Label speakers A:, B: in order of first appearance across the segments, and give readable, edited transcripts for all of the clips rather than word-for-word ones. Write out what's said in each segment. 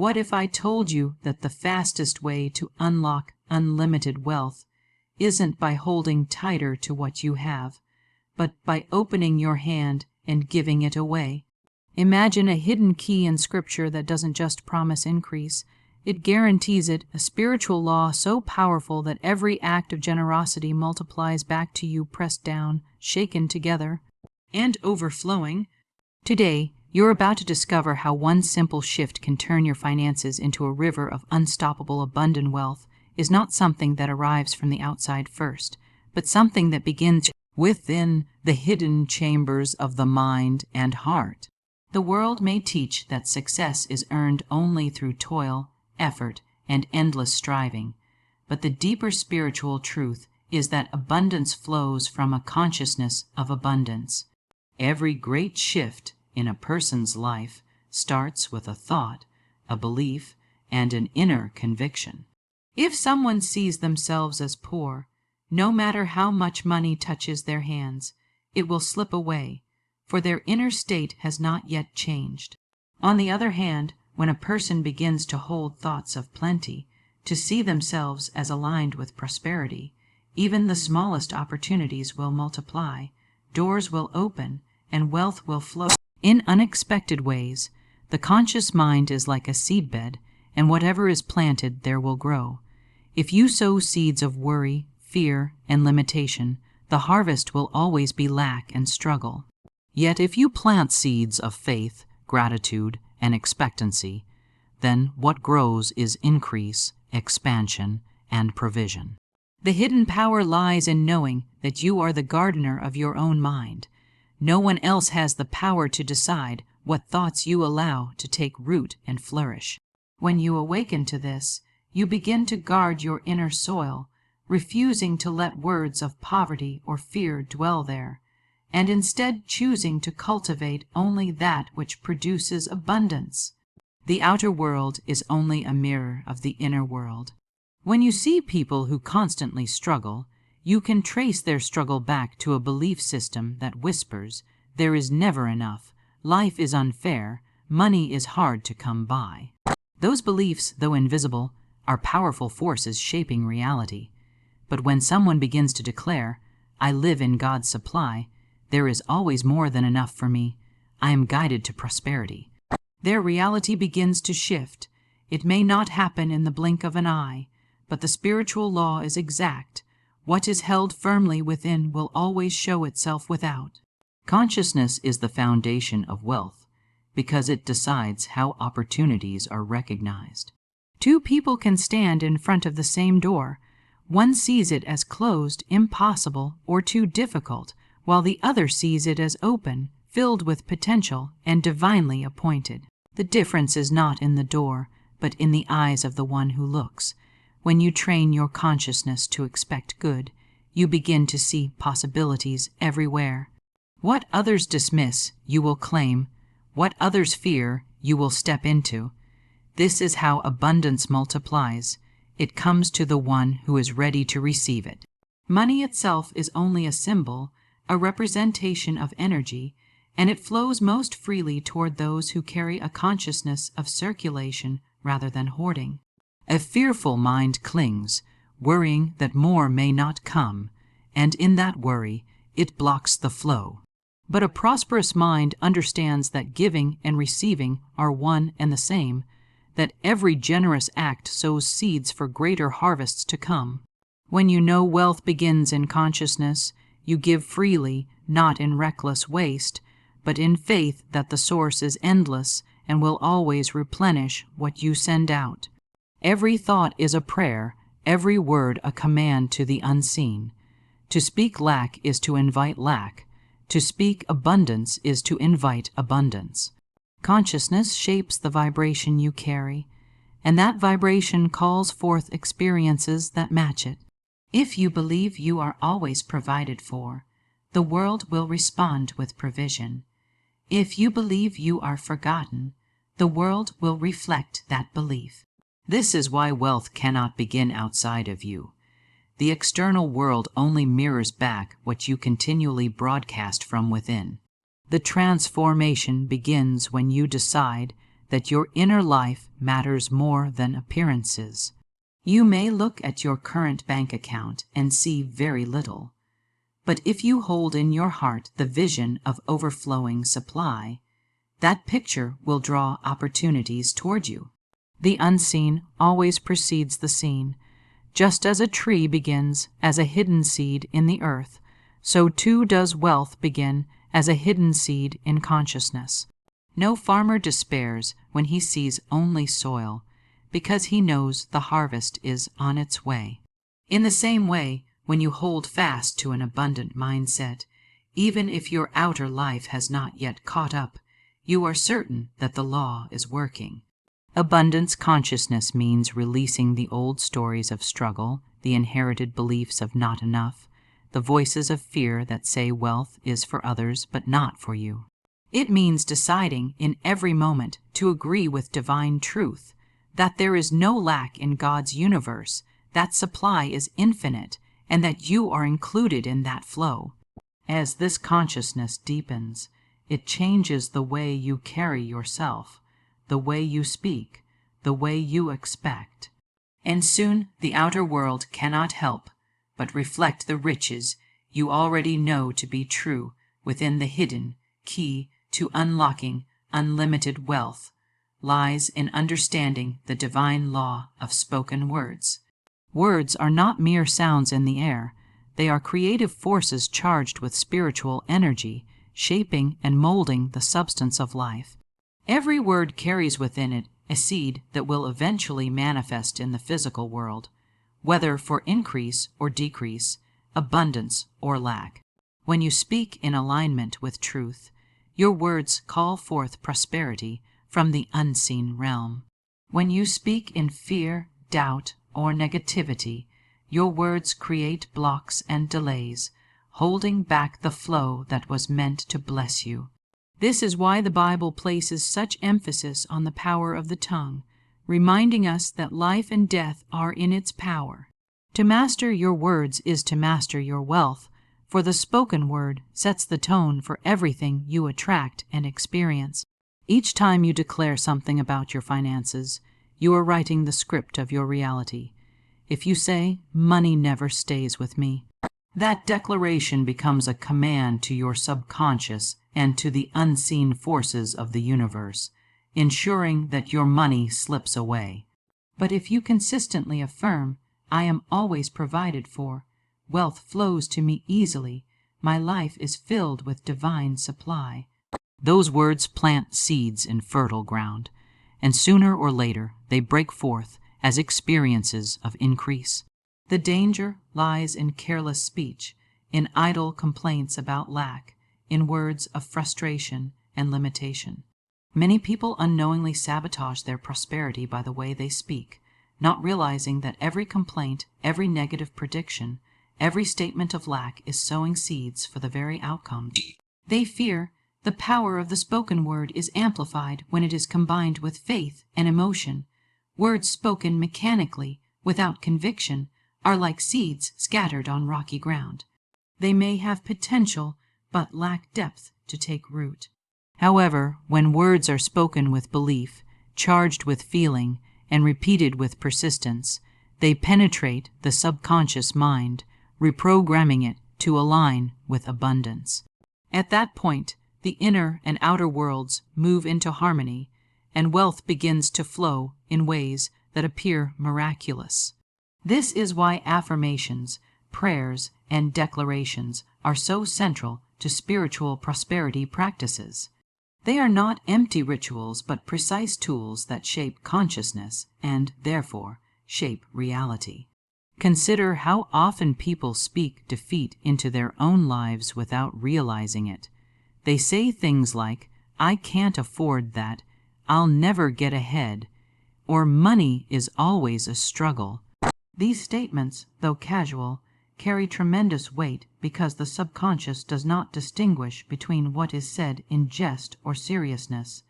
A: What if I told you that the fastest way to unlock unlimited wealth isn't by holding tighter to what you have, but by opening your hand and giving it away? Imagine a hidden key in Scripture that doesn't just promise increase, it guarantees it, a spiritual law so powerful that every act of generosity multiplies back to you, pressed down, shaken together, and overflowing. Today, you're about to discover how one simple shift can turn your finances into a river of unstoppable, abundant wealth is not something that arrives from the outside first, but something that begins within the hidden chambers of the mind and heart. The world may teach that success is earned only through toil, effort, and endless striving, but the deeper spiritual truth is that abundance flows from a consciousness of abundance. Every great shift in a person's life starts with a thought, a belief, and an inner conviction. If someone sees themselves as poor, no matter how much money touches their hands, it will slip away, for their inner state has not yet changed. On the other hand, when a person begins to hold thoughts of plenty, to see themselves as aligned with prosperity, even the smallest opportunities will multiply, doors will open, and wealth will flow in unexpected ways. The conscious mind is like a seedbed, and whatever is planted there will grow. If you sow seeds of worry, fear, and limitation, the harvest will always be lack and struggle. Yet if you plant seeds of faith, gratitude, and expectancy, then what grows is increase, expansion, and provision. The hidden power lies in knowing that you are the gardener of your own mind. No one else has the power to decide what thoughts you allow to take root and flourish. When you awaken to this, you begin to guard your inner soil, refusing to let words of poverty or fear dwell there, and instead choosing to cultivate only that which produces abundance. The outer world is only a mirror of the inner world. When you see people who constantly struggle, you can trace their struggle back to a belief system that whispers, "There is never enough, life is unfair, money is hard to come by." Those beliefs, though invisible, are powerful forces shaping reality. But when someone begins to declare, "I live in God's supply, there is always more than enough for me, I am guided to prosperity," their reality begins to shift. It may not happen in the blink of an eye, but the spiritual law is exact. What is held firmly within will always show itself without. Consciousness is the foundation of wealth, because it decides how opportunities are recognized. Two people can stand in front of the same door. One sees it as closed, impossible, or too difficult, while the other sees it as open, filled with potential, and divinely appointed. The difference is not in the door, but in the eyes of the one who looks. When you train your consciousness to expect good, you begin to see possibilities everywhere. What others dismiss, you will claim. What others fear, you will step into. This is how abundance multiplies. It comes to the one who is ready to receive it. Money itself is only a symbol, a representation of energy, and it flows most freely toward those who carry a consciousness of circulation rather than hoarding. A fearful mind clings, worrying that more may not come, and in that worry, it blocks the flow. But a prosperous mind understands that giving and receiving are one and the same, that every generous act sows seeds for greater harvests to come. When you know wealth begins in consciousness, you give freely, not in reckless waste, but in faith that the source is endless and will always replenish what you send out. Every thought is a prayer, every word a command to the unseen. To speak lack is to invite lack. To speak abundance is to invite abundance. Consciousness shapes the vibration you carry, and that vibration calls forth experiences that match it. If you believe you are always provided for, the world will respond with provision. If you believe you are forgotten, the world will reflect that belief. This is why wealth cannot begin outside of you. The external world only mirrors back what you continually broadcast from within. The transformation begins when you decide that your inner life matters more than appearances. You may look at your current bank account and see very little, but if you hold in your heart the vision of overflowing supply, that picture will draw opportunities toward you. The unseen always precedes the seen. Just as a tree begins as a hidden seed in the earth, so too does wealth begin as a hidden seed in consciousness. No farmer despairs when he sees only soil, because he knows the harvest is on its way. In the same way, when you hold fast to an abundant mindset, even if your outer life has not yet caught up, you are certain that the law is working. Abundance consciousness means releasing the old stories of struggle, the inherited beliefs of not enough, the voices of fear that say wealth is for others but not for you. It means deciding in every moment to agree with divine truth, that there is no lack in God's universe, that supply is infinite, and that you are included in that flow. As this consciousness deepens, it changes the way you carry yourself, the way you speak, the way you expect. And soon the outer world cannot help but reflect the riches you already know to be true within. The hidden key to unlocking unlimited wealth lies in understanding the divine law of spoken words. Words are not mere sounds in the air. They are creative forces charged with spiritual energy, shaping and molding the substance of life. Every word carries within it a seed that will eventually manifest in the physical world, whether for increase or decrease, abundance or lack. When you speak in alignment with truth, your words call forth prosperity from the unseen realm. When you speak in fear, doubt, or negativity, your words create blocks and delays, holding back the flow that was meant to bless you. This is why the Bible places such emphasis on the power of the tongue, reminding us that life and death are in its power. To master your words is to master your wealth, for the spoken word sets the tone for everything you attract and experience. Each time you declare something about your finances, you are writing the script of your reality. If you say, "Money never stays with me," that declaration becomes a command to your subconscious and to the unseen forces of the universe, ensuring that your money slips away. But if you consistently affirm, "I am always provided for, wealth flows to me easily, my life is filled with divine supply," those words plant seeds in fertile ground, and sooner or later they break forth as experiences of increase. The danger lies in careless speech, in idle complaints about lack, in words of frustration and limitation. Many people unknowingly sabotage their prosperity by the way they speak, not realizing that every complaint, every negative prediction, every statement of lack is sowing seeds for the very outcome. They fear the power of the spoken word is amplified when it is combined with faith and emotion. Words spoken mechanically, without conviction, are like seeds scattered on rocky ground. They may have potential, but lack depth to take root. However, when words are spoken with belief, charged with feeling, and repeated with persistence, they penetrate the subconscious mind, reprogramming it to align with abundance. At that point, the inner and outer worlds move into harmony, and wealth begins to flow in ways that appear miraculous. This is why affirmations, prayers, and declarations are so central to spiritual prosperity practices. They are not empty rituals, but precise tools that shape consciousness and, therefore, shape reality. Consider how often people speak defeat into their own lives without realizing it. They say things like, "I can't afford that," "I'll never get ahead," or "money is always a struggle." These statements, though casual, carry tremendous weight because the subconscious does not distinguish between what is said in jest or seriousness.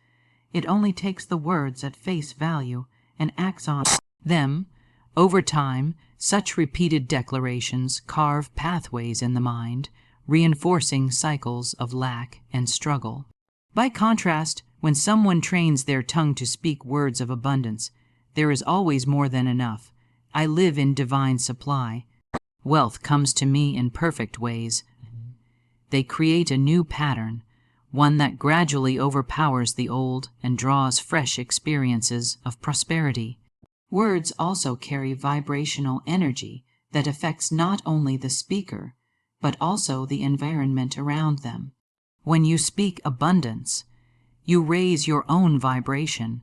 A: It only takes the words at face value and acts on them. Over time, such repeated declarations carve pathways in the mind, reinforcing cycles of lack and struggle. By contrast, When someone trains their tongue to speak words of abundance, there is always more than enough. I live in divine supply. Wealth comes to me in perfect ways. They create a new pattern, one that gradually overpowers the old and draws fresh experiences of prosperity. Words also carry vibrational energy that affects not only the speaker, but also the environment around them. When you speak abundance, you raise your own vibration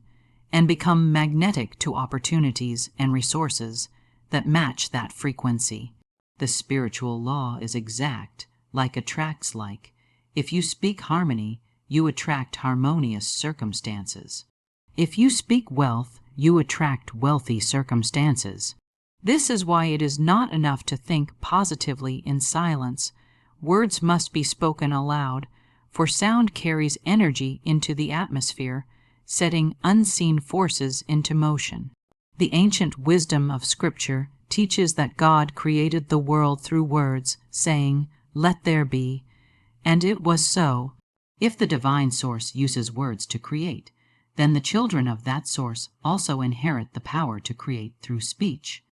A: and become magnetic to opportunities and resources that match that frequency. The spiritual law is exact, like attracts like. If you speak harmony, you attract harmonious circumstances. If you speak wealth, you attract wealthy circumstances. This is why it is not enough to think positively in silence. Words must be spoken aloud, for sound carries energy into the atmosphere, setting unseen forces into motion. The ancient wisdom of Scripture teaches that God created the world through words, saying, "Let there be," and it was so. If the divine source uses words to create, then the children of that source also inherit the power to create through speech.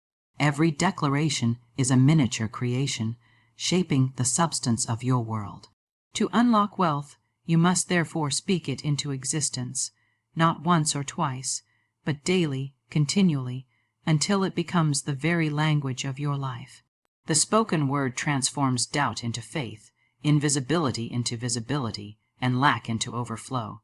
A: Every declaration is a miniature creation, shaping the substance of your world. To unlock wealth, you must therefore speak it into existence, not once or twice, but daily, continually, until it becomes the very language of your life. The spoken word transforms doubt into faith, invisibility into visibility, and lack into overflow.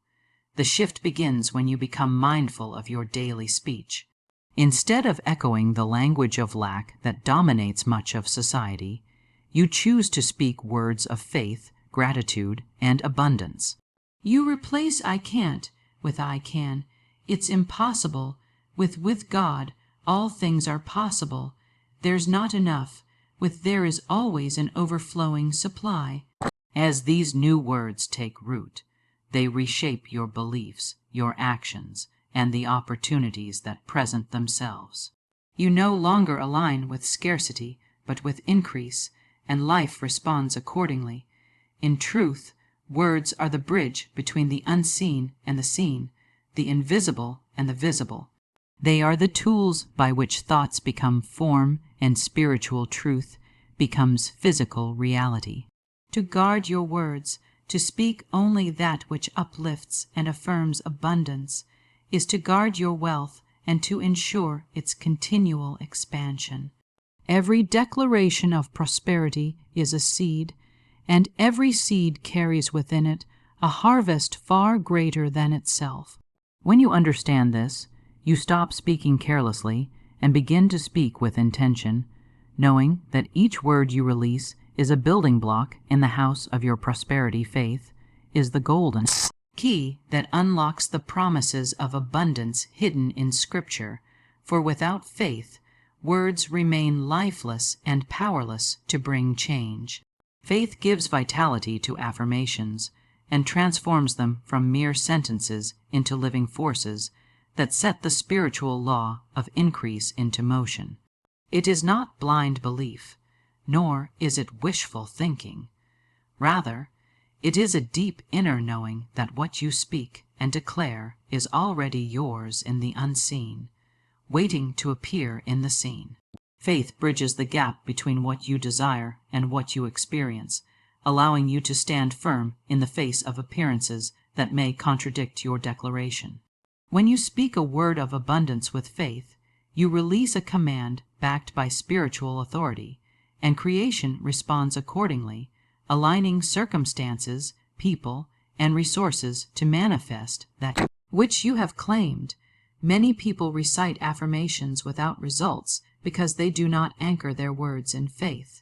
A: The shift begins when you become mindful of your daily speech. Instead of echoing the language of lack that dominates much of society, you choose to speak words of faith, gratitude, and abundance. You replace "I can't" with "I can." It's impossible. With God, all things are possible. There's not enough. With there is always an overflowing supply. As these new words take root, they reshape your beliefs, your actions, and the opportunities that present themselves. You no longer align with scarcity, but with increase, and life responds accordingly. In truth, words are the bridge between the unseen and the seen, the invisible and the visible. They are the tools by which thoughts become form and spiritual truth becomes physical reality. To guard your words, to speak only that which uplifts and affirms abundance, is to guard your wealth and to ensure its continual expansion. Every declaration of prosperity is a seed, and every seed carries within it a harvest far greater than itself. When you understand this, you stop speaking carelessly and begin to speak with intention, knowing that each word you release is a building block in the house of your prosperity faith, is the golden key that unlocks the promises of abundance hidden in Scripture, for without faith, words remain lifeless and powerless to bring change. Faith gives vitality to affirmations and transforms them from mere sentences into living forces that set the spiritual law of increase into motion. It is not blind belief, nor is it wishful thinking. Rather, it is a deep inner knowing that what you speak and declare is already yours in the unseen, waiting to appear in the seen. Faith bridges the gap between what you desire and what you experience, allowing you to stand firm in the face of appearances that may contradict your declaration. When you speak a word of abundance with faith, you release a command backed by spiritual authority, and creation responds accordingly, aligning circumstances, people, and resources to manifest that which you have claimed. Many people recite affirmations without results because they do not anchor their words in faith.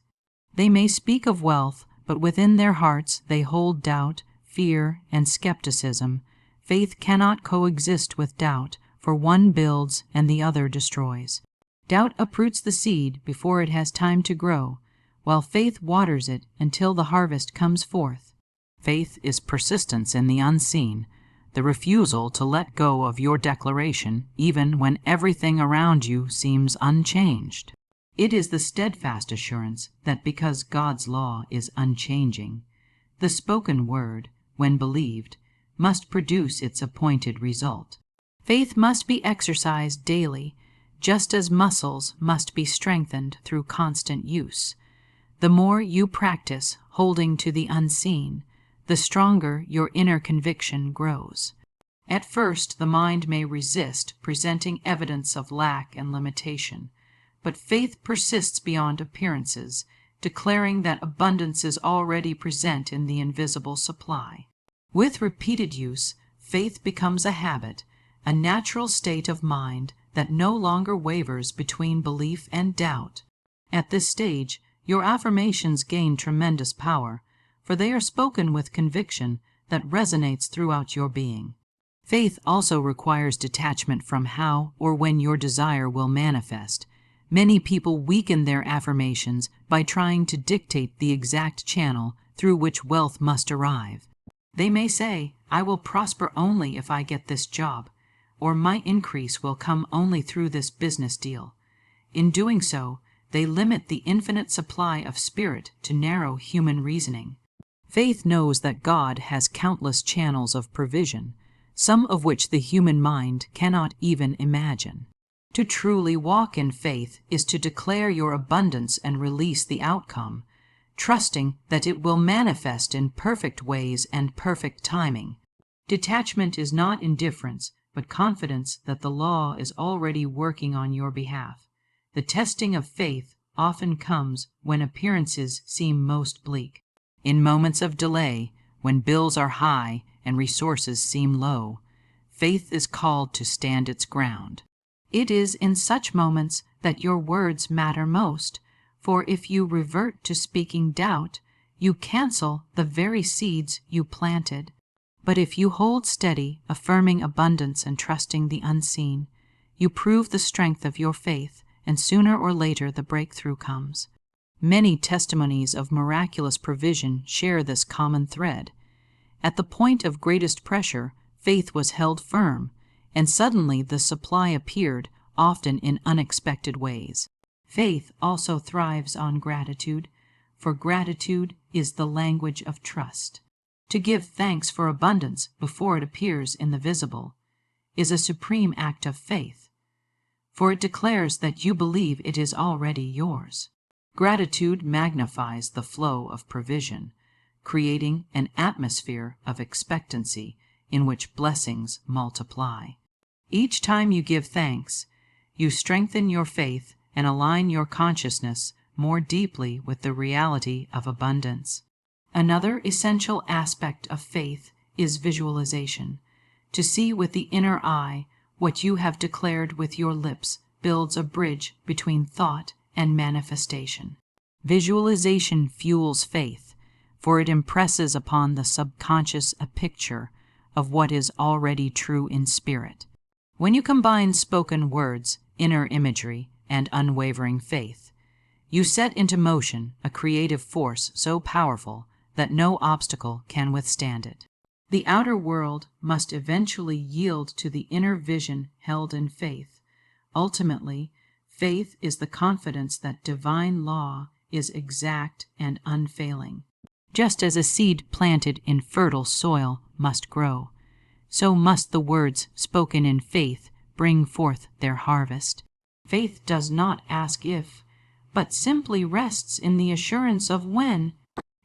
A: They may speak of wealth, but within their hearts they hold doubt, fear, and skepticism. Faith cannot coexist with doubt, for one builds and the other destroys. Doubt uproots the seed before it has time to grow, while faith waters it until the harvest comes forth. Faith is persistence in the unseen, the refusal to let go of your declaration even when everything around you seems unchanged. It is the steadfast assurance that because God's law is unchanging, the spoken word, when believed, must produce its appointed result. Faith must be exercised daily, just as muscles must be strengthened through constant use. The more you practice holding to the unseen, the stronger your inner conviction grows. At first, the mind may resist presenting evidence of lack and limitation, but faith persists beyond appearances, declaring that abundance is already present in the invisible supply. With repeated use, faith becomes a habit, a natural state of mind that no longer wavers between belief and doubt. At this stage, your affirmations gain tremendous power, for they are spoken with conviction that resonates throughout your being. Faith also requires detachment from how or when your desire will manifest. Many people weaken their affirmations by trying to dictate the exact channel through which wealth must arrive. They may say, "I will prosper only if I get this job," or "my increase will come only through this business deal." In doing so, they limit the infinite supply of spirit to narrow human reasoning. Faith knows that God has countless channels of provision, some of which the human mind cannot even imagine. To truly walk in faith is to declare your abundance and release the outcome, trusting that it will manifest in perfect ways and perfect timing. Detachment is not indifference, but confidence that the law is already working on your behalf. The testing of faith often comes when appearances seem most bleak. In moments of delay, when bills are high and resources seem low, faith is called to stand its ground. It is in such moments that your words matter most, for if you revert to speaking doubt, you cancel the very seeds you planted. But if you hold steady, affirming abundance and trusting the unseen, you prove the strength of your faith, and sooner or later the breakthrough comes. Many testimonies of miraculous provision share this common thread. At the point of greatest pressure, faith was held firm, and suddenly the supply appeared, often in unexpected ways. Faith also thrives on gratitude, for gratitude is the language of trust. To give thanks for abundance before it appears in the visible is a supreme act of faith, for it declares that you believe it is already yours. Gratitude magnifies the flow of provision, creating an atmosphere of expectancy in which blessings multiply. Each time you give thanks, you strengthen your faith and align your consciousness more deeply with the reality of abundance. Another essential aspect of faith is visualization. To see with the inner eye what you have declared with your lips builds a bridge between thought and manifestation. Visualization fuels faith, for it impresses upon the subconscious a picture of what is already true in spirit. When you combine spoken words, inner imagery, and unwavering faith, you set into motion a creative force so powerful that no obstacle can withstand it. The outer world must eventually yield to the inner vision held in faith. Ultimately, faith is the confidence that divine law is exact and unfailing. Just as a seed planted in fertile soil must grow, so must the words spoken in faith bring forth their harvest. Faith does not ask if, but simply rests in the assurance of when.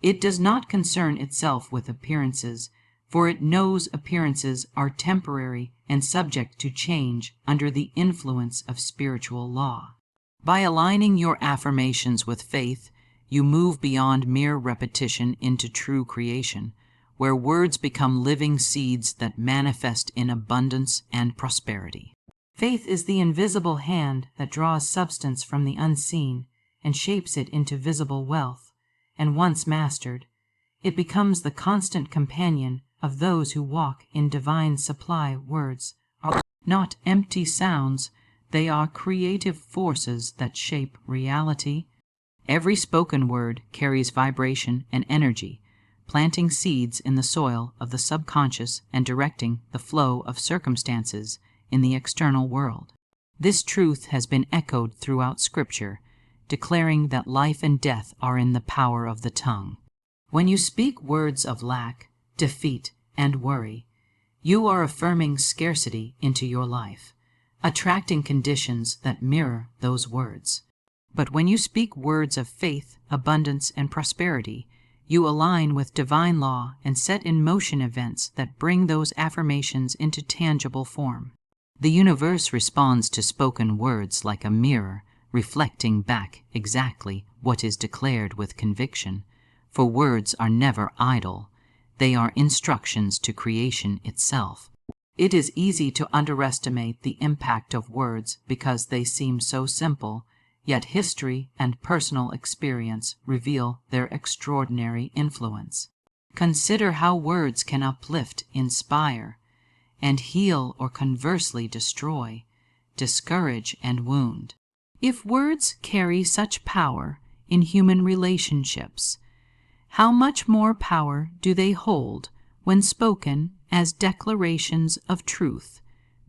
A: It does not concern itself with appearances, for it knows appearances are temporary and subject to change under the influence of spiritual law. By aligning your affirmations with faith, you move beyond mere repetition into true creation, where words become living seeds that manifest in abundance and prosperity. Faith is the invisible hand that draws substance from the unseen and shapes it into visible wealth, and once mastered, it becomes the constant companion of those who walk in divine supply. Words are not empty sounds, they are creative forces that shape reality. Every spoken word carries vibration and energy, planting seeds in the soil of the subconscious and directing the flow of circumstances in the external world. This truth has been echoed throughout Scripture, declaring that life and death are in the power of the tongue. When you speak words of lack, defeat, and worry, You are affirming scarcity into your life, attracting conditions that mirror those words. But when you speak words of faith, abundance, and prosperity, you align with divine law and set in motion events that bring those affirmations into tangible form. The universe responds to spoken words like a mirror, reflecting back exactly what is declared with conviction, for words are never idle. They are instructions to creation itself. It is easy to underestimate the impact of words because they seem so simple, yet history and personal experience reveal their extraordinary influence. Consider how words can uplift, inspire, and heal, or conversely destroy, discourage, and wound. If words carry such power in human relationships, how much more power do they hold when spoken as declarations of truth,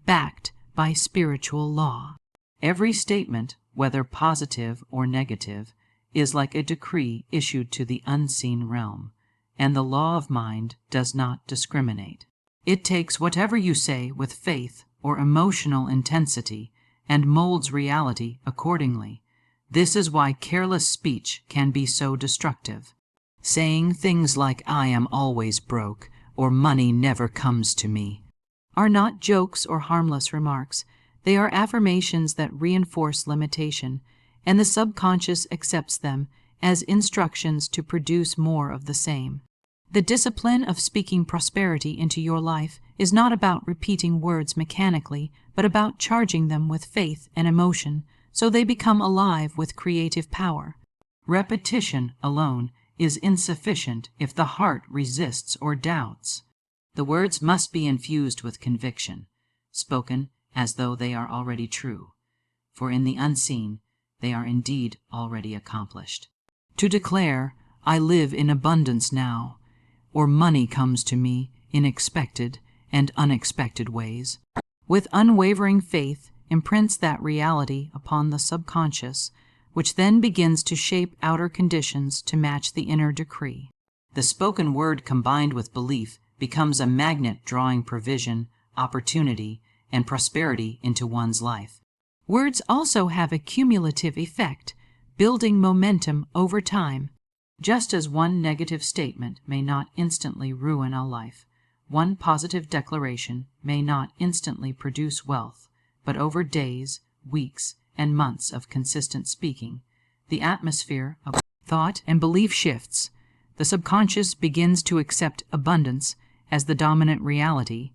A: backed by spiritual law? Every statement, whether positive or negative, is like a decree issued to the unseen realm, and the law of mind does not discriminate. It takes whatever you say with faith or emotional intensity and molds reality accordingly. This is why careless speech can be so destructive. Saying things like "I am always broke" or "money never comes to me" are not jokes or harmless remarks. They are affirmations that reinforce limitation, and the subconscious accepts them as instructions to produce more of the same. The discipline of speaking prosperity into your life is not about repeating words mechanically, but about charging them with faith and emotion so they become alive with creative power. Repetition alone is insufficient if the heart resists or doubts. The words must be infused with conviction, spoken as though they are already true, for in the unseen they are indeed already accomplished. To declare, "I live in abundance now," or "money comes to me in expected and unexpected ways," with unwavering faith imprints that reality upon the subconscious, which then begins to shape outer conditions to match the inner decree. The spoken word combined with belief becomes a magnet drawing provision, opportunity, and prosperity into one's life. Words also have a cumulative effect, building momentum over time. Just as one negative statement may not instantly ruin a life, one positive declaration may not instantly produce wealth, but over days, weeks, and months of consistent speaking, the atmosphere of thought and belief shifts. The subconscious begins to accept abundance as the dominant reality,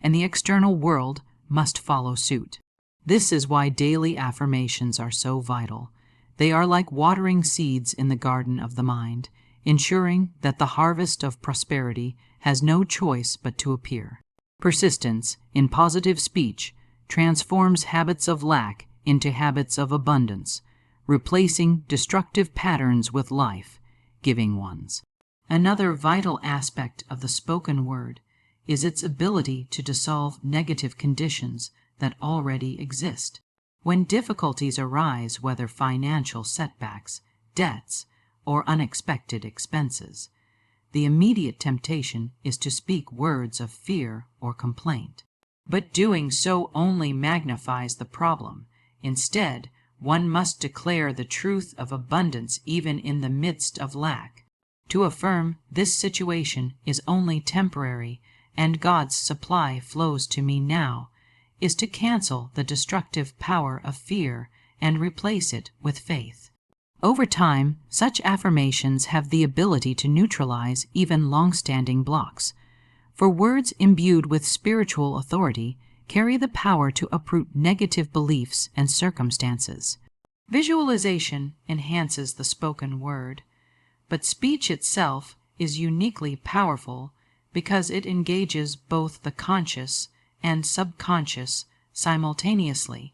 A: and the external world must follow suit. This is why daily affirmations are so vital. They are like watering seeds in the garden of the mind, ensuring that the harvest of prosperity has no choice but to appear. Persistence in positive speech transforms habits of lack into habits of abundance, replacing destructive patterns with life-giving ones. Another vital aspect of the spoken word is its ability to dissolve negative conditions that already exist. When difficulties arise, whether financial setbacks, debts, or unexpected expenses, the immediate temptation is to speak words of fear or complaint. But doing so only magnifies the problem. Instead, one must declare the truth of abundance even in the midst of lack. To affirm "this situation is only temporary and God's supply flows to me now" is to cancel the destructive power of fear and replace it with faith. Over time, such affirmations have the ability to neutralize even long-standing blocks, for words imbued with spiritual authority carry the power to uproot negative beliefs and circumstances. Visualization enhances the spoken word, but speech itself is uniquely powerful because it engages both the conscious and subconscious simultaneously.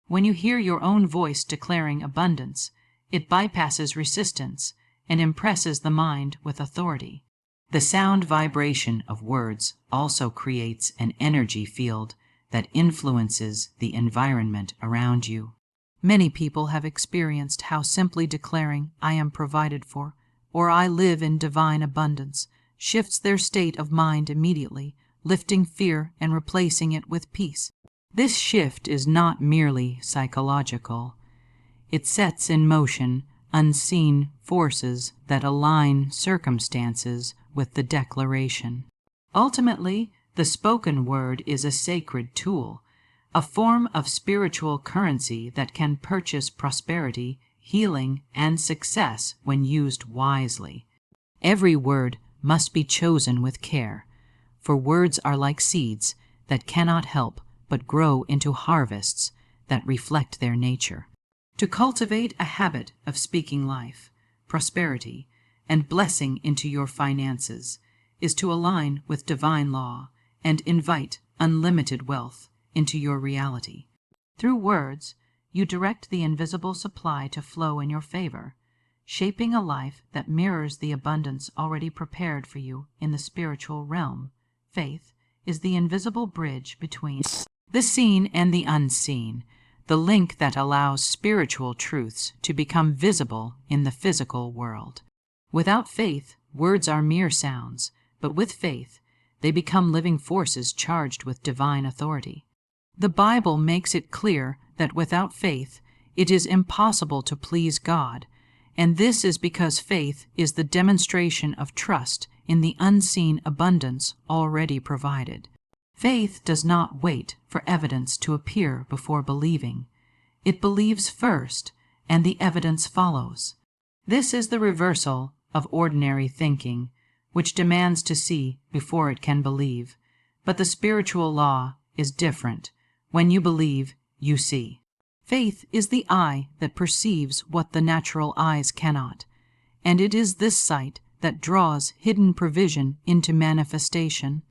A: When you hear your own voice declaring abundance, it bypasses resistance and impresses the mind with authority. The sound vibration of words also creates an energy field that influences the environment around you. Many people have experienced how simply declaring "I am provided for" or "I live in divine abundance" shifts their state of mind immediately, lifting fear and replacing it with peace. This shift is not merely psychological. It sets in motion unseen forces that align circumstances with the declaration. Ultimately, the spoken word is a sacred tool, a form of spiritual currency that can purchase prosperity, healing, and success when used wisely. Every word must be chosen with care, for words are like seeds that cannot help but grow into harvests that reflect their nature. To cultivate a habit of speaking life, prosperity, and blessing into your finances is to align with divine law and invite unlimited wealth into your reality. Through words, you direct the invisible supply to flow in your favor, shaping a life that mirrors the abundance already prepared for you in the spiritual realm. Faith is the invisible bridge between the seen and the unseen, the link that allows spiritual truths to become visible in the physical world. Without faith, words are mere sounds, but with faith, they become living forces charged with divine authority. The Bible makes it clear that without faith, it is impossible to please God, and this is because faith is the demonstration of trust in the unseen abundance already provided. Faith does not wait for evidence to appear before believing. It believes first, and the evidence follows. This is the reversal of ordinary thinking, which demands to see before it can believe. But the spiritual law is different. When you believe, you see. Faith is the eye that perceives what the natural eyes cannot, and it is this sight that draws hidden provision into manifestation.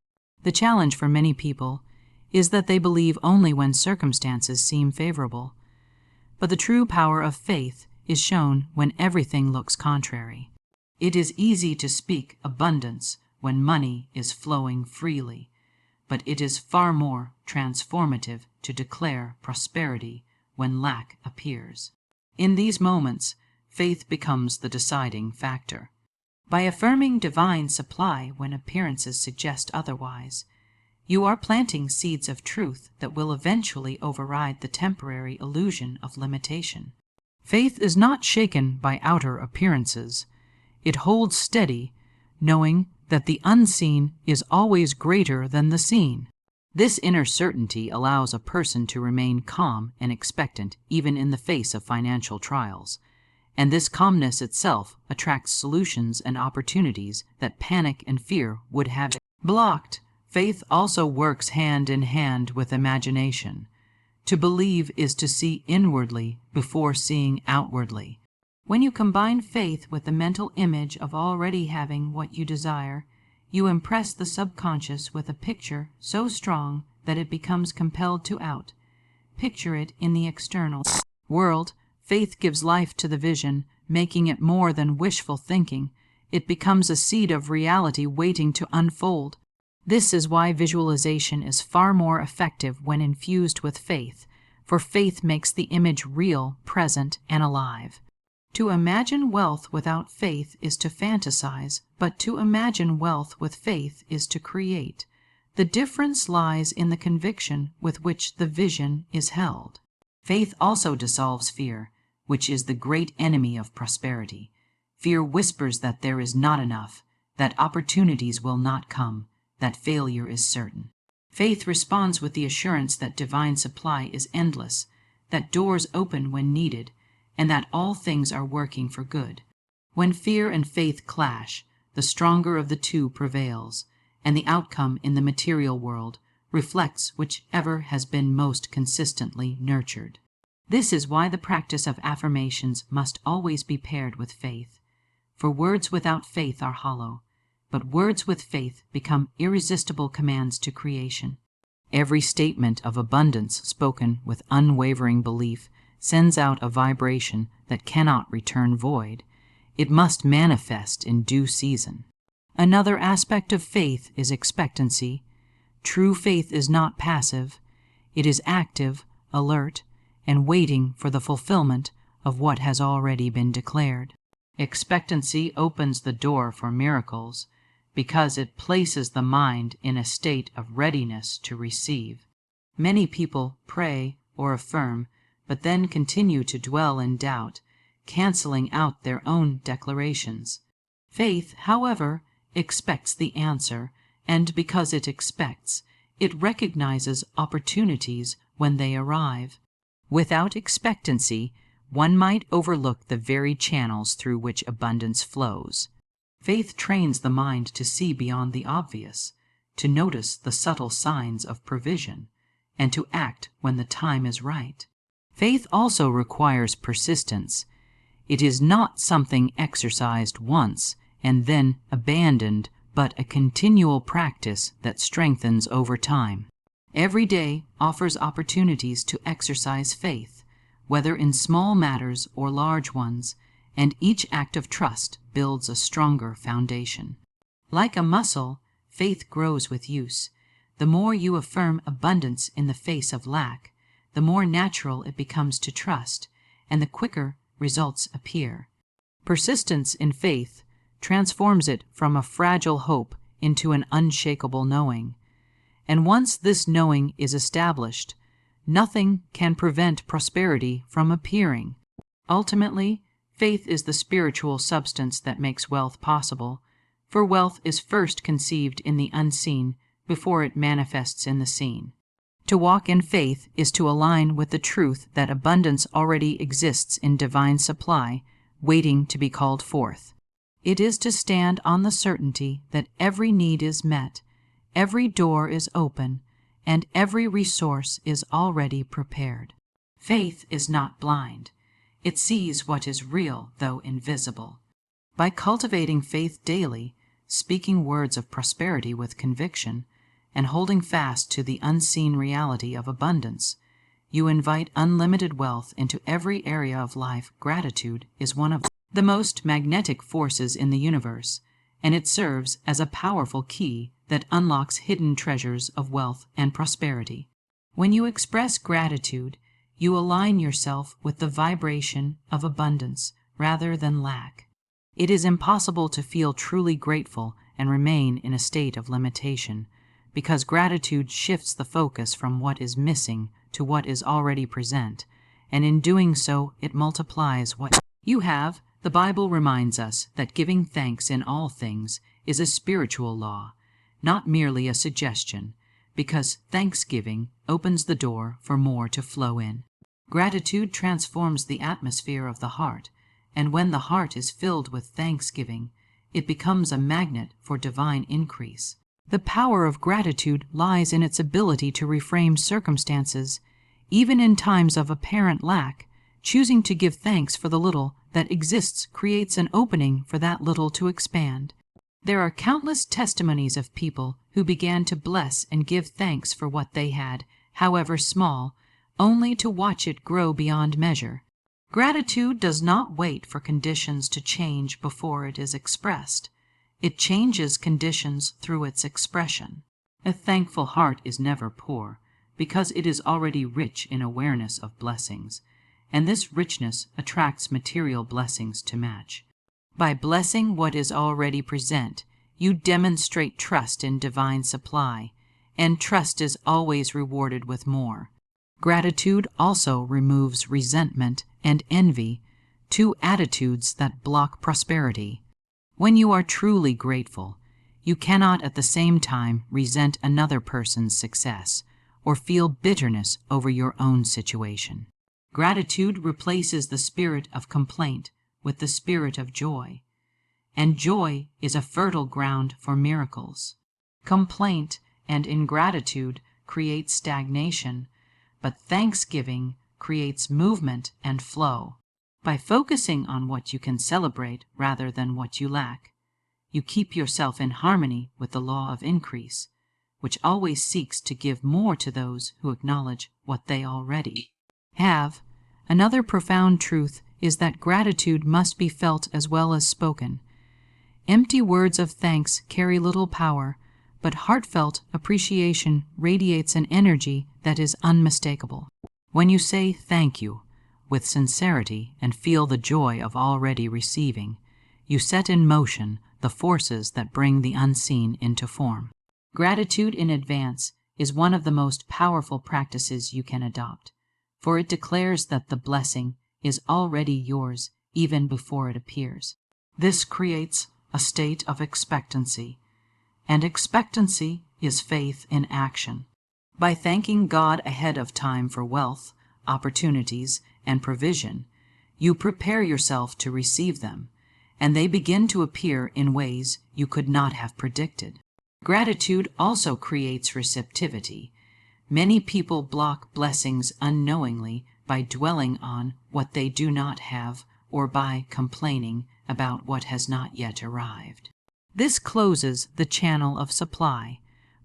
A: The challenge for many people is that they believe only when circumstances seem favorable. But the true power of faith is shown when everything looks contrary. It is easy to speak abundance when money is flowing freely, but it is far more transformative to declare prosperity when lack appears. In these moments, faith becomes the deciding factor. By affirming divine supply when appearances suggest otherwise, you are planting seeds of truth that will eventually override the temporary illusion of limitation. Faith is not shaken by outer appearances. It holds steady, knowing that the unseen is always greater than the seen. This inner certainty allows a person to remain calm and expectant even in the face of financial trials, and this calmness itself attracts solutions and opportunities that panic and fear would have blocked. Faith also works hand in hand with imagination. To believe is to see inwardly before seeing outwardly. When you combine faith with the mental image of already having what you desire, you impress the subconscious with a picture so strong that it becomes compelled to act. Picture it in the external world. Faith gives life to the vision, making it more than wishful thinking. It becomes a seed of reality waiting to unfold. This is why visualization is far more effective when infused with faith, for faith makes the image real, present, and alive. To imagine wealth without faith is to fantasize, but to imagine wealth with faith is to create. The difference lies in the conviction with which the vision is held. Faith also dissolves fear, which is the great enemy of prosperity. Fear whispers that there is not enough, that opportunities will not come, that failure is certain. Faith responds with the assurance that divine supply is endless, that doors open when needed, and that all things are working for good. When fear and faith clash, the stronger of the two prevails, and the outcome in the material world reflects whichever has been most consistently nurtured. This is why the practice of affirmations must always be paired with faith, for words without faith are hollow, but words with faith become irresistible commands to creation. Every statement of abundance spoken with unwavering belief sends out a vibration that cannot return void. It must manifest in due season. Another aspect of faith is expectancy. True faith is not passive. It is active, alert, and waiting for the fulfillment of what has already been declared. Expectancy opens the door for miracles. because it places the mind in a state of readiness to receive. Many people pray or affirm, but then continue to dwell in doubt, canceling out their own declarations. Faith, however, expects the answer, and because it expects, it recognizes opportunities when they arrive. Without expectancy, one might overlook the very channels through which abundance flows. Faith trains the mind to see beyond the obvious, to notice the subtle signs of provision, and to act when the time is right. Faith also requires persistence. It is not something exercised once and then abandoned, but a continual practice that strengthens over time. Every day offers opportunities to exercise faith, whether in small matters or large ones, and each act of trust builds a stronger foundation. Like a muscle, faith grows with use. The more you affirm abundance in the face of lack, the more natural it becomes to trust, and the quicker results appear. Persistence in faith transforms it from a fragile hope into an unshakable knowing. And once this knowing is established, nothing can prevent prosperity from appearing. Ultimately, faith is the spiritual substance that makes wealth possible, for wealth is first conceived in the unseen before it manifests in the seen. To walk in faith is to align with the truth that abundance already exists in divine supply, waiting to be called forth. It is to stand on the certainty that every need is met, every door is open, and every resource is already prepared. Faith is not blind. It sees what is real, though invisible. By cultivating faith daily, speaking words of prosperity with conviction, and holding fast to the unseen reality of abundance, you invite unlimited wealth into every area of life. Gratitude is one of the most magnetic forces in the universe, and it serves as a powerful key that unlocks hidden treasures of wealth and prosperity. When you express gratitude, you align yourself with the vibration of abundance rather than lack. It is impossible to feel truly grateful and remain in a state of limitation, because gratitude shifts the focus from what is missing to what is already present, and in doing so it multiplies what you have. The Bible reminds us that giving thanks in all things is a spiritual law, not merely a suggestion, because thanksgiving opens the door for more to flow in. Gratitude transforms the atmosphere of the heart, and when the heart is filled with thanksgiving, it becomes a magnet for divine increase. The power of gratitude lies in its ability to reframe circumstances. Even in times of apparent lack, choosing to give thanks for the little that exists creates an opening for that little to expand. There are countless testimonies of people who began to bless and give thanks for what they had, however small, only to watch it grow beyond measure. Gratitude does not wait for conditions to change before it is expressed. It changes conditions through its expression. A thankful heart is never poor, because it is already rich in awareness of blessings, and this richness attracts material blessings to match. By blessing what is already present, you demonstrate trust in divine supply, and trust is always rewarded with more. Gratitude also removes resentment and envy, two attitudes that block prosperity. When you are truly grateful, you cannot at the same time resent another person's success or feel bitterness over your own situation. Gratitude replaces the spirit of complaint with the spirit of joy, and joy is a fertile ground for miracles. Complaint and ingratitude create stagnation, but thanksgiving creates movement and flow. By focusing on what you can celebrate rather than what you lack, you keep yourself in harmony with the law of increase, which always seeks to give more to those who acknowledge what they already have. Another profound truth is that gratitude must be felt as well as spoken. Empty words of thanks carry little power, but heartfelt appreciation radiates an energy that is unmistakable. When you say thank you with sincerity and feel the joy of already receiving, you set in motion the forces that bring the unseen into form. Gratitude in advance is one of the most powerful practices you can adopt, for it declares that the blessing is already yours even before it appears. This creates a state of expectancy, and expectancy is faith in action. By thanking God ahead of time for wealth, opportunities, and provision, you prepare yourself to receive them, and they begin to appear in ways you could not have predicted. Gratitude also creates receptivity. Many people block blessings unknowingly by dwelling on what they do not have or by complaining about what has not yet arrived. This closes the channel of supply,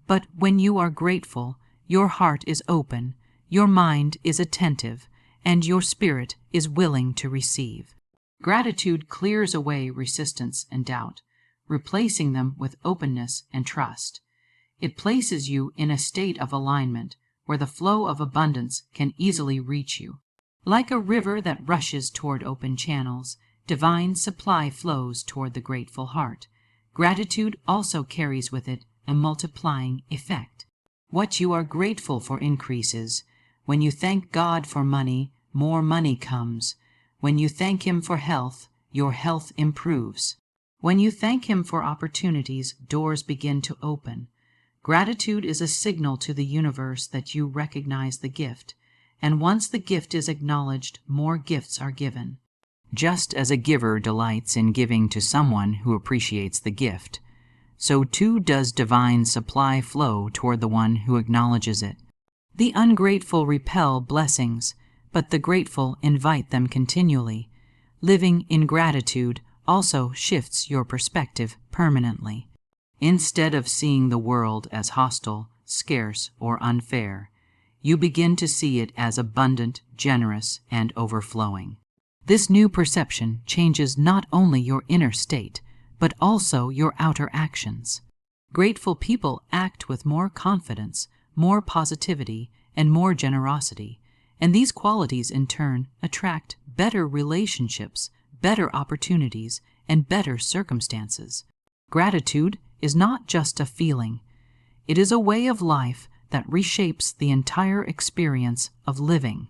A: but when you are grateful, your heart is open, your mind is attentive, and your spirit is willing to receive. Gratitude clears away resistance and doubt, replacing them with openness and trust. It places you in a state of alignment where the flow of abundance can easily reach you. Like a river that rushes toward open channels, divine supply flows toward the grateful heart. Gratitude also carries with it a multiplying effect. What you are grateful for increases. When you thank God for money, more money comes. When you thank Him for health, your health improves. When you thank Him for opportunities, doors begin to open. Gratitude is a signal to the universe that you recognize the gift, and once the gift is acknowledged, more gifts are given. Just as a giver delights in giving to someone who appreciates the gift, so too does divine supply flow toward the one who acknowledges it. The ungrateful repel blessings, but the grateful invite them continually. Living in gratitude also shifts your perspective permanently. Instead of seeing the world as hostile, scarce, or unfair, you begin to see it as abundant, generous, and overflowing. This new perception changes not only your inner state, but also your outer actions. Grateful people act with more confidence, more positivity, and more generosity, and these qualities in turn attract better relationships, better opportunities, and better circumstances. Gratitude is not just a feeling. It is a way of life that reshapes the entire experience of living.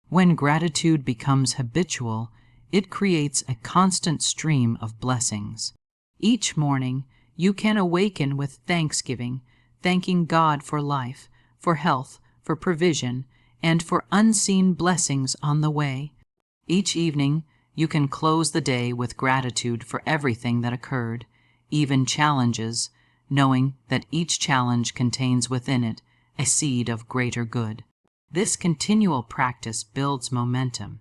A: When gratitude becomes habitual, it creates a constant stream of blessings. Each morning, you can awaken with thanksgiving, thanking God for life, for health, for provision, and for unseen blessings on the way. Each evening, you can close the day with gratitude for everything that occurred, even challenges, knowing that each challenge contains within it a seed of greater good. This continual practice builds momentum,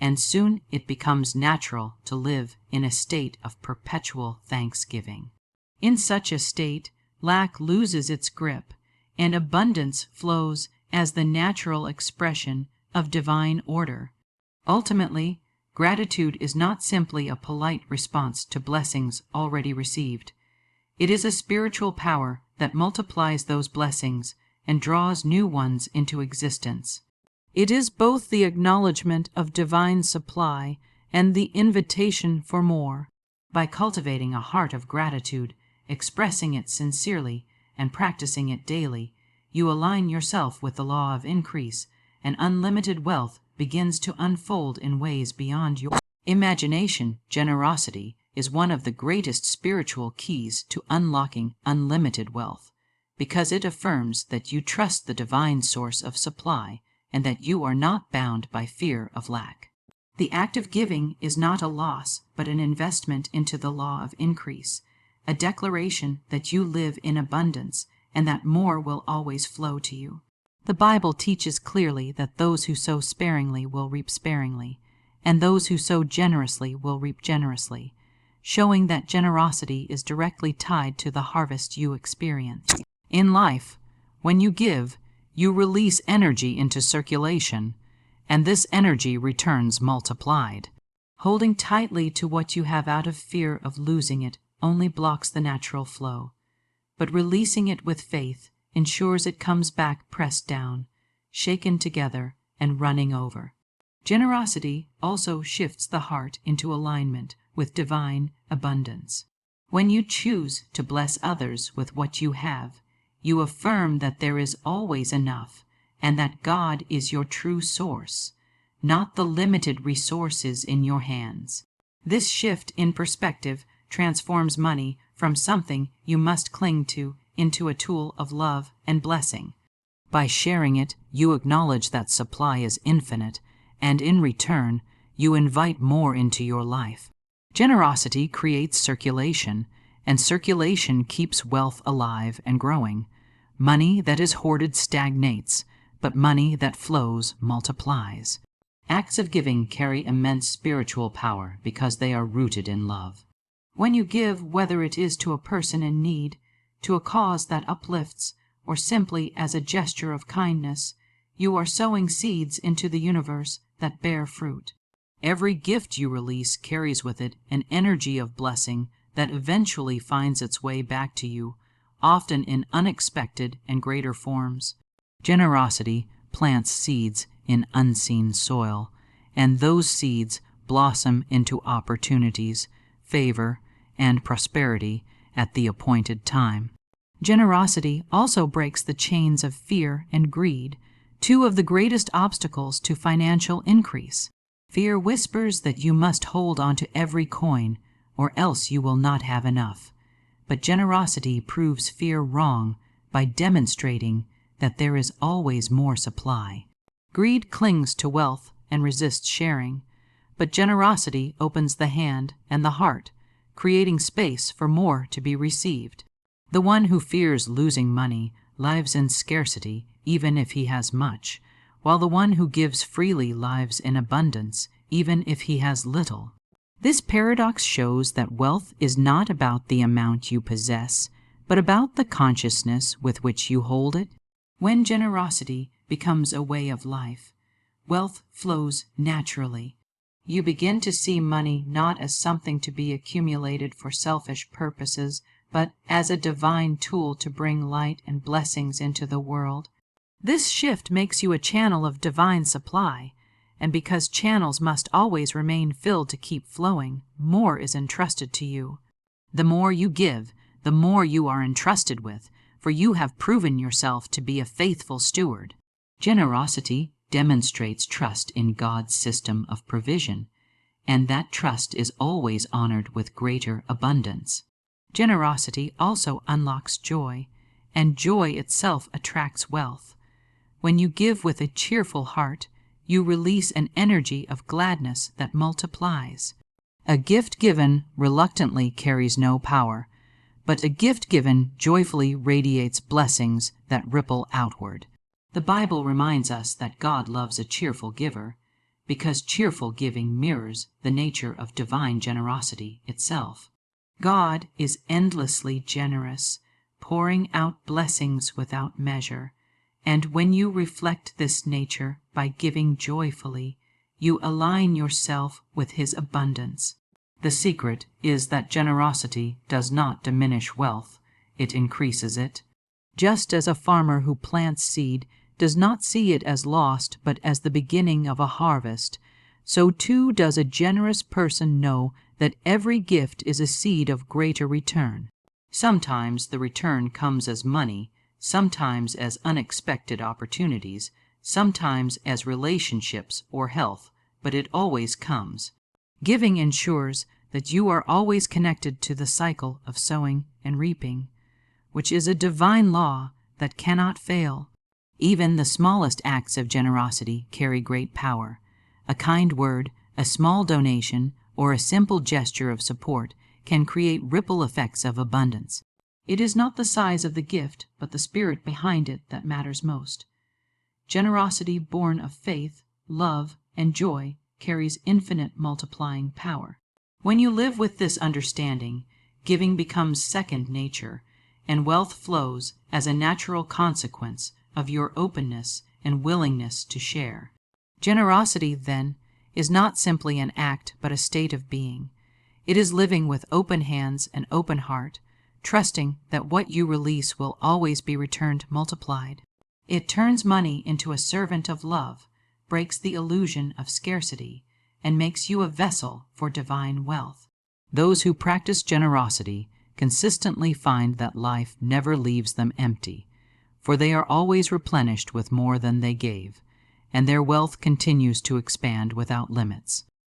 A: and soon it becomes natural to live in a state of perpetual thanksgiving. In such a state, lack loses its grip, and abundance flows as the natural expression of divine order. Ultimately, gratitude is not simply a polite response to blessings already received. It is a spiritual power that multiplies those blessings and draws new ones into existence. It is both the acknowledgement of divine supply and the invitation for more. By cultivating a heart of gratitude, expressing it sincerely, and practicing it daily, you align yourself with the law of increase, and unlimited wealth begins to unfold in ways beyond your imagination. Generosity is one of the greatest spiritual keys to unlocking unlimited wealth, because it affirms that you trust the divine source of supply and that you are not bound by fear of lack. The act of giving is not a loss, but an investment into the law of increase, a declaration that you live in abundance and that more will always flow to you. The Bible teaches clearly that those who sow sparingly will reap sparingly, and those who sow generously will reap generously, showing that generosity is directly tied to the harvest you experience. In life, when you give, you release energy into circulation, and this energy returns multiplied. Holding tightly to what you have out of fear of losing it only blocks the natural flow, but releasing it with faith ensures it comes back pressed down, shaken together, and running over. Generosity also shifts the heart into alignment with divine abundance. When you choose to bless others with what you have, you affirm that there is always enough and that God is your true source, not the limited resources in your hands. This shift in perspective transforms money from something you must cling to into a tool of love and blessing. By sharing it, you acknowledge that supply is infinite, and in return, you invite more into your life. Generosity creates circulation, and circulation keeps wealth alive and growing. Money that is hoarded stagnates, but money that flows multiplies. Acts of giving carry immense spiritual power because they are rooted in love. When you give, whether it is to a person in need, to a cause that uplifts, or simply as a gesture of kindness, you are sowing seeds into the universe that bear fruit. Every gift you release carries with it an energy of blessing that eventually finds its way back to you, often in unexpected and greater forms. Generosity plants seeds in unseen soil, and those seeds blossom into opportunities, favor, and prosperity at the appointed time. Generosity also breaks the chains of fear and greed, two of the greatest obstacles to financial increase. Fear whispers that you must hold onto every coin, or else you will not have enough. But generosity proves fear wrong by demonstrating that there is always more supply. Greed clings to wealth and resists sharing, but generosity opens the hand and the heart, creating space for more to be received. The one who fears losing money lives in scarcity even if he has much, while the one who gives freely lives in abundance even if he has little. This paradox shows that wealth is not about the amount you possess, but about the consciousness with which you hold it. When generosity becomes a way of life, wealth flows naturally. You begin to see money not as something to be accumulated for selfish purposes, but as a divine tool to bring light and blessings into the world. This shift makes you a channel of divine supply, and because channels must always remain filled to keep flowing, more is entrusted to you. The more you give, the more you are entrusted with, for you have proven yourself to be a faithful steward. Generosity demonstrates trust in God's system of provision, and that trust is always honored with greater abundance. Generosity also unlocks joy, and joy itself attracts wealth. When you give with a cheerful heart, you release an energy of gladness that multiplies. A gift given reluctantly carries no power, but a gift given joyfully radiates blessings that ripple outward. The Bible reminds us that God loves a cheerful giver, because cheerful giving mirrors the nature of divine generosity itself. God is endlessly generous, pouring out blessings without measure, and when you reflect this nature by giving joyfully, you align yourself with His abundance. The secret is that generosity does not diminish wealth, it increases it. Just as a farmer who plants seed does not see it as lost but as the beginning of a harvest, so too does a generous person know that every gift is a seed of greater return. Sometimes the return comes as money, sometimes as unexpected opportunities, sometimes as relationships or health, but it always comes. Giving ensures that you are always connected to the cycle of sowing and reaping, which is a divine law that cannot fail. Even the smallest acts of generosity carry great power. A kind word, a small donation, or a simple gesture of support can create ripple effects of abundance. It is not the size of the gift, but the spirit behind it that matters most. Generosity born of faith, love, and joy carries infinite multiplying power. When you live with this understanding, giving becomes second nature, and wealth flows as a natural consequence of your openness and willingness to share. Generosity, then, is not simply an act but a state of being. It is living with open hands and open heart, trusting that what you release will always be returned multiplied. It turns money into a servant of love, breaks the illusion of scarcity, and makes you a vessel for divine wealth. Those who practice generosity consistently find that life never leaves them empty, for they are always replenished with more than they gave, and their wealth continues to expand without limits.